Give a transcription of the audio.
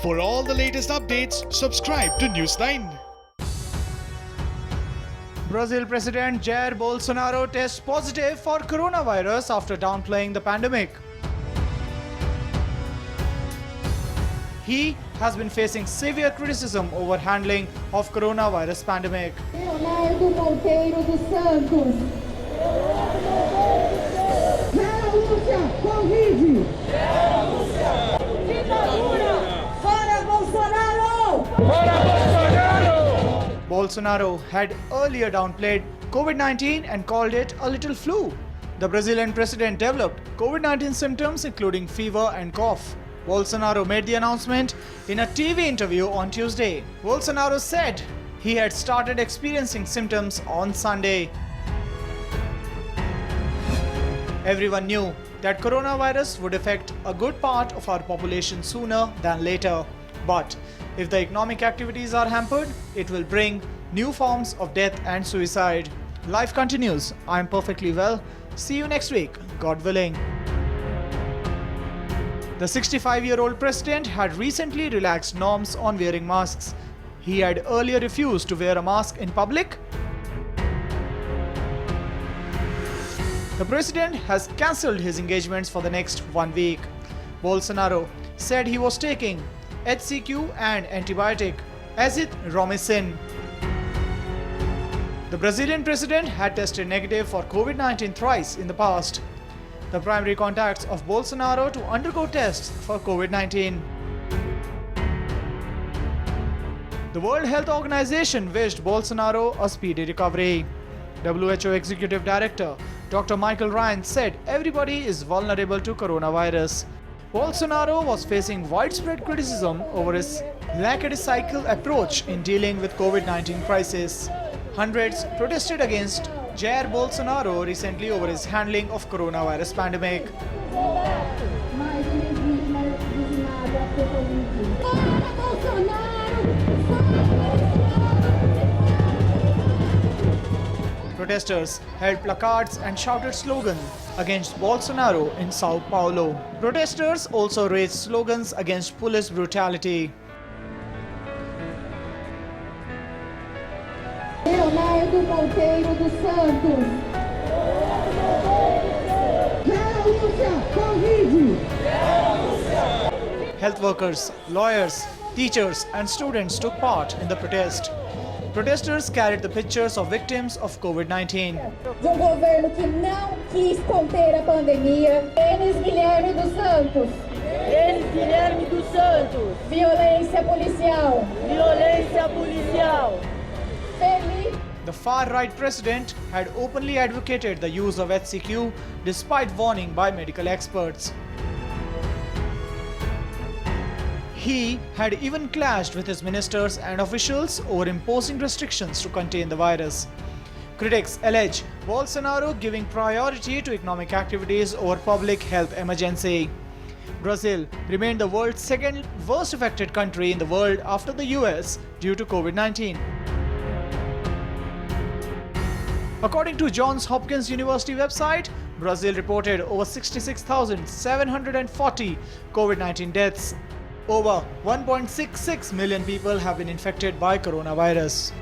For all the latest updates, subscribe to News9. Brazil President Jair Bolsonaro tests positive for coronavirus after downplaying the pandemic. He has been facing severe criticism over handling of coronavirus pandemic. Bolsonaro had earlier downplayed COVID-19 and called it a little flu. The Brazilian president developed COVID-19 symptoms including fever and cough. Bolsonaro made the announcement in a TV interview on Tuesday. Bolsonaro said he had started experiencing symptoms on Sunday. Everyone knew that coronavirus would affect a good part of our population sooner than later. But if the economic activities are hampered, it will bring new forms of death and suicide. Life continues. I am perfectly well. See you next week, God willing. The 65-year-old president had recently relaxed norms on wearing masks. He had earlier refused to wear a mask in public. The president has cancelled his engagements for the next 1 week. Bolsonaro said he was taking HCQ and antibiotic azithromycin. The Brazilian president had tested negative for COVID-19 thrice in the past. The primary contacts of Bolsonaro to undergo tests for COVID-19. The World Health Organization wished Bolsonaro a speedy recovery. WHO Executive Director Dr. Michael Ryan said everybody is vulnerable to coronavirus. Bolsonaro was facing widespread criticism over his lackadaisical approach in dealing with COVID-19 crisis. Hundreds protested against Jair Bolsonaro recently over his handling of coronavirus pandemic. Protesters held placards and shouted slogans against Bolsonaro in Sao Paulo. Protesters also raised slogans against police brutality. Health workers, lawyers, teachers and students took part in the protest. Protesters carried the pictures of victims of COVID-19. Governo que não quis conter a pandemia. Enes Guilherme dos Santos. Enes Guilherme dos Santos. Violência policial. Violência policial. The far-right president had openly advocated the use of HCQ despite warning by medical experts. He had even clashed with his ministers and officials over imposing restrictions to contain the virus. Critics allege Bolsonaro giving priority to economic activities over public health emergency. Brazil remained the world's second worst affected country in the world after the US due to COVID-19. According to Johns Hopkins University website, Brazil reported over 66,740 COVID-19 deaths. Over 1.66 million people have been infected by coronavirus.